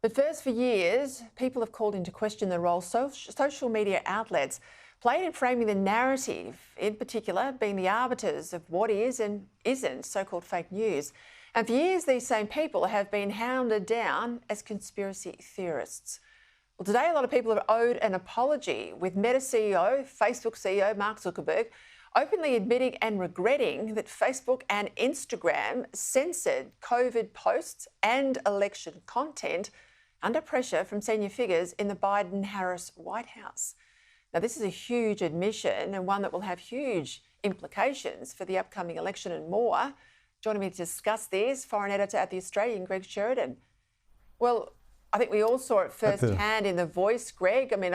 But first, for years, people have called into question the role social media outlets played in framing the narrative, in particular being the arbiters of what is and isn't so-called fake news. And for years, these same people have been hounded down as conspiracy theorists. Well, today, a lot of people have owed an apology, with Meta CEO, Facebook CEO Mark Zuckerberg openly admitting and regretting that Facebook and Instagram censored COVID posts and election content under pressure from senior figures in the Biden-Harris White House. Now, this is a huge admission and one that will have huge implications for the upcoming election and more. Joining me to discuss this, foreign editor at The Australian, Greg Sheridan. Well, I think we all saw it firsthand in The Voice, Greg. I mean,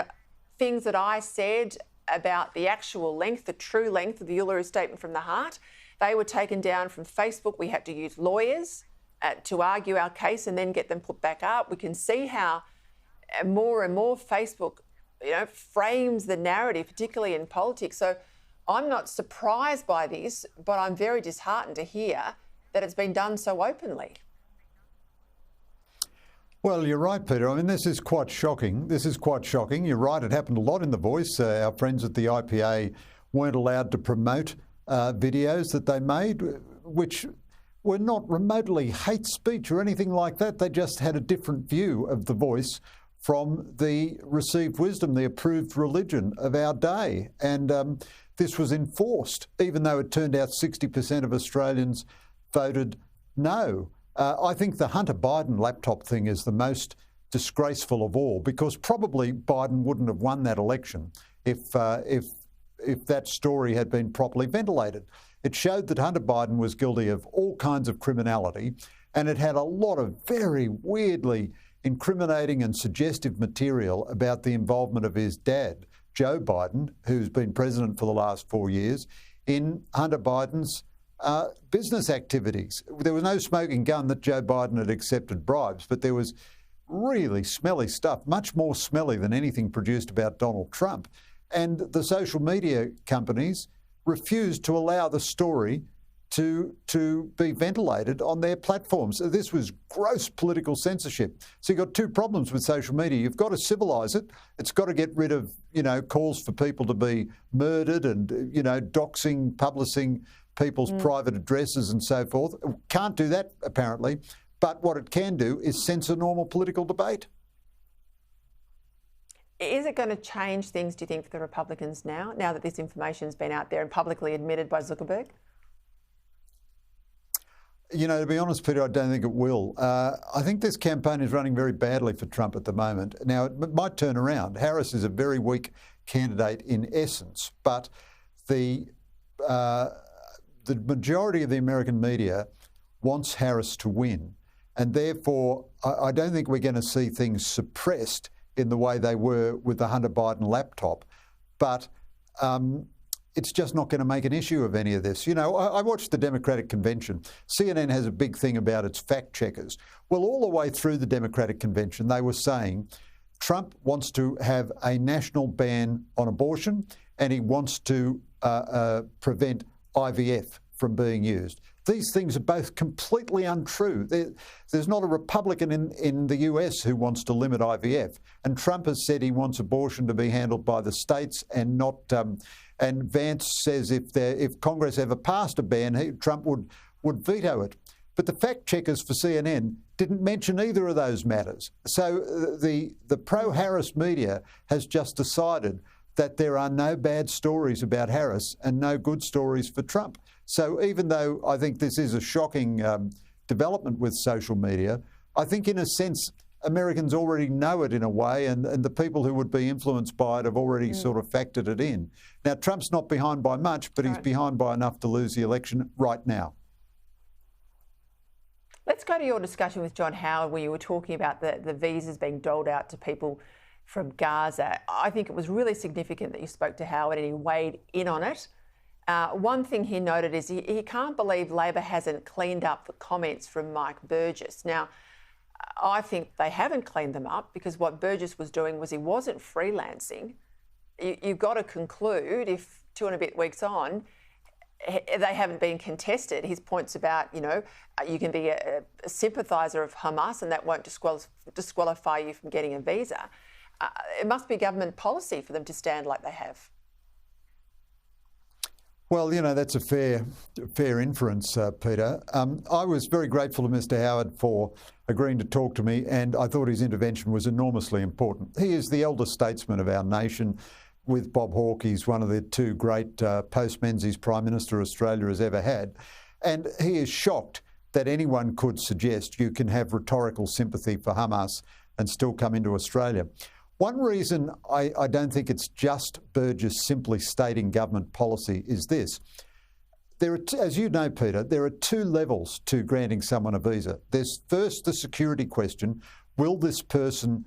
things that I said about the actual length, the true length of the Uluru Statement from the Heart, they were taken down from Facebook. We had to use lawyers to argue our case and then get them put back up. We can see how more and more Facebook, frames the narrative, particularly in politics. So I'm not surprised by this, but I'm very disheartened to hear that it's been done so openly. Well, you're right, Peter. I mean, this is quite shocking. You're right. It happened a lot in The Voice. Our friends at the IPA weren't allowed to promote videos that they made, which were not remotely hate speech or anything like that. They just had a different view of The Voice from the received wisdom, the approved religion of our day. And this was enforced, even though it turned out 60% of Australians voted no. I think the Hunter Biden laptop thing is the most disgraceful of all, because probably Biden wouldn't have won that election if that story had been properly ventilated. It showed that Hunter Biden was guilty of all kinds of criminality, and it had a lot of very weirdly incriminating and suggestive material about the involvement of his dad, Joe Biden, who's been president for the last 4 years, in Hunter Biden's business activities. There was no smoking gun that Joe Biden had accepted bribes, but there was really smelly stuff, much more smelly than anything produced about Donald Trump. And the social media companies refused to allow the story to be ventilated on their platforms. This was gross political censorship. So you've got two problems with social media. You've got to civilise it. It's got to get rid of, calls for people to be murdered and, doxing, publishing people's private addresses and so forth. It can't do that, apparently. But what it can do is censor normal political debate. Is it going to change things, do you think, for the Republicans now that this information's been out there and publicly admitted by Zuckerberg? To be honest, Peter, I don't think it will. I think this campaign is running very badly for Trump at the moment. Now, it might turn around. Harris is a very weak candidate in essence, but the majority of the American media wants Harris to win. And therefore, I don't think we're going to see things suppressed in the way they were with the Hunter Biden laptop. But it's just not going to make an issue of any of this. I watched the Democratic convention. CNN has a big thing about its fact checkers. Well, all the way through the Democratic convention, they were saying Trump wants to have a national ban on abortion and he wants to prevent IVF from being used. These things are both completely untrue. There's not a Republican in the US who wants to limit IVF, and Trump has said he wants abortion to be handled by the states and not. And Vance says if Congress ever passed a ban, Trump would veto it. But the fact checkers for CNN didn't mention either of those matters. So the pro-Harris media has just decided that there are no bad stories about Harris and no good stories for Trump. So even though I think this is a shocking development with social media, I think in a sense Americans already know it in a way, and the people who would be influenced by it have already sort of factored it in. Now, Trump's not behind by much, but he's behind by enough to lose the election right now. Let's go to your discussion with John Howard, where you were talking about the visas being doled out to people from Gaza. I think it was really significant that you spoke to Howard and he weighed in on it. One thing he noted is he can't believe Labor hasn't cleaned up the comments from Mike Burgess. Now, I think they haven't cleaned them up, because what Burgess was doing was he wasn't freelancing. You've got to conclude, if 2 and a bit weeks on, they haven't been contested. His points about, you can be a sympathiser of Hamas and that won't disqualify you from getting a visa. It must be government policy for them to stand like they have. Well, that's a fair inference, Peter. I was very grateful to Mr. Howard for agreeing to talk to me, and I thought his intervention was enormously important. He is the eldest statesman of our nation. With Bob Hawke, he's one of the two great postmen he's Prime Minister Australia has ever had. And he is shocked that anyone could suggest you can have rhetorical sympathy for Hamas and still come into Australia. One reason I don't think it's just Burgess simply stating government policy is this. There are, as you know, Peter, there are two levels to granting someone a visa. There's first the security question. Will this person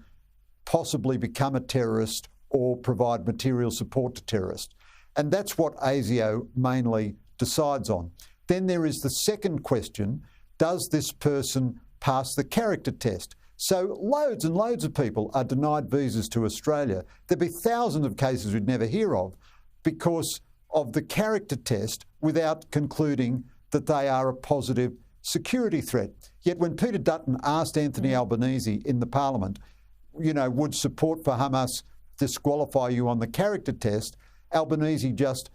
possibly become a terrorist or provide material support to terrorists? And that's what ASIO mainly decides on. Then there is the second question. Does this person pass the character test? So loads and loads of people are denied visas to Australia. There'd be thousands of cases we'd never hear of because of the character test without concluding that they are a positive security threat. Yet when Peter Dutton asked Anthony Albanese in the Parliament, would support for Hamas disqualify you on the character test, Albanese just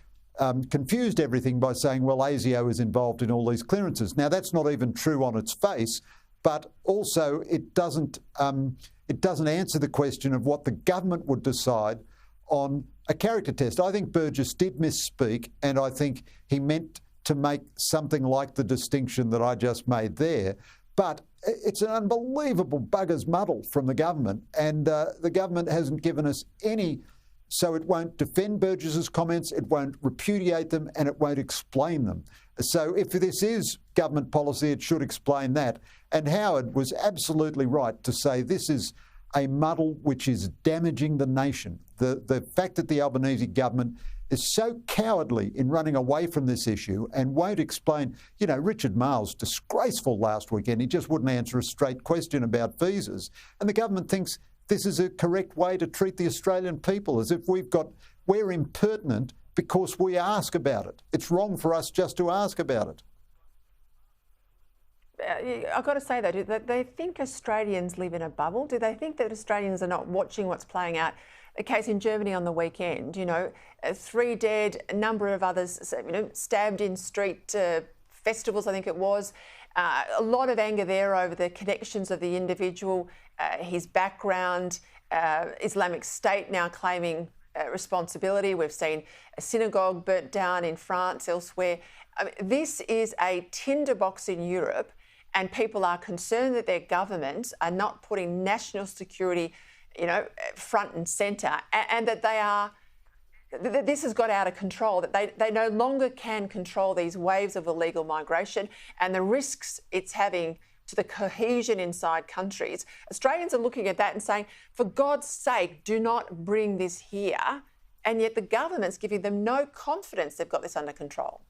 confused everything by saying, well, ASIO is involved in all these clearances. Now, that's not even true on its face, but also it doesn't answer the question of what the government would decide on a character test. I think Burgess did misspeak, and I think he meant to make something like the distinction that I just made there. But it's an unbelievable bugger's muddle from the government, and the government hasn't given us any. So it won't defend Burgess's comments, it won't repudiate them, and it won't explain them. So if this is government policy, it should explain that. And Howard was absolutely right to say this is a muddle which is damaging the nation. The fact that the Albanese government is so cowardly in running away from this issue and won't explain. Richard Marles, disgraceful last weekend. He just wouldn't answer a straight question about visas. And the government thinks this is a correct way to treat the Australian people, as if we're impertinent because we ask about it. It's wrong for us just to ask about it. I've got to say, though, do they think Australians live in a bubble? Do they think that Australians are not watching what's playing out? A case in Germany on the weekend, 3 dead, a number of others, stabbed in street festivals, I think it was. A lot of anger there over the connections of the individual, his background, Islamic State now claiming responsibility. We've seen a synagogue burnt down in France, elsewhere. This is a tinderbox in Europe, and people are concerned that their governments are not putting national security front and centre, and that this has got out of control, that they no longer can control these waves of illegal migration and the risks it's having to the cohesion inside countries. Australians are looking at that and saying, for God's sake, do not bring this here. And yet the government's giving them no confidence they've got this under control.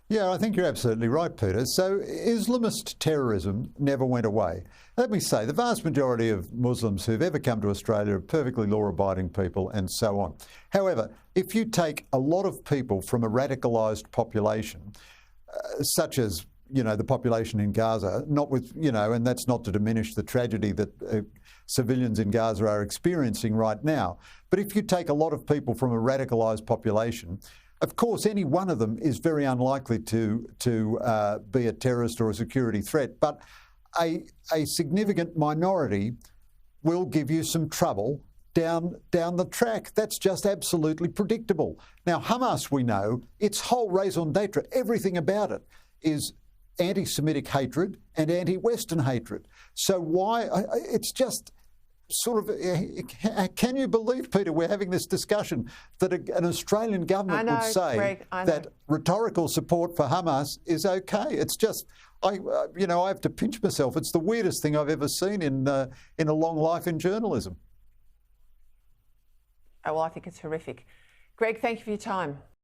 Yeah, I think you're absolutely right, Peter. So Islamist terrorism never went away. Let me say, the vast majority of Muslims who've ever come to Australia are perfectly law-abiding people and so on. However, if you take a lot of people from a radicalised population, such as, the population in Gaza, not with, and that's not to diminish the tragedy that civilians in Gaza are experiencing right now. But if you take a lot of people from a radicalised population, of course, any one of them is very unlikely to be a terrorist or a security threat, but a significant minority will give you some trouble down the track. That's just absolutely predictable. Now, Hamas, we know, its whole raison d'etre, everything about it, is anti-Semitic hatred and anti-Western hatred. So why? It's just sort of, can you believe, Peter, we're having this discussion that an Australian government would say Greg, that rhetorical support for Hamas is okay? It's just, I have to pinch myself. It's the weirdest thing I've ever seen in a long life in journalism. Oh, well, I think it's horrific. Greg, thank you for your time.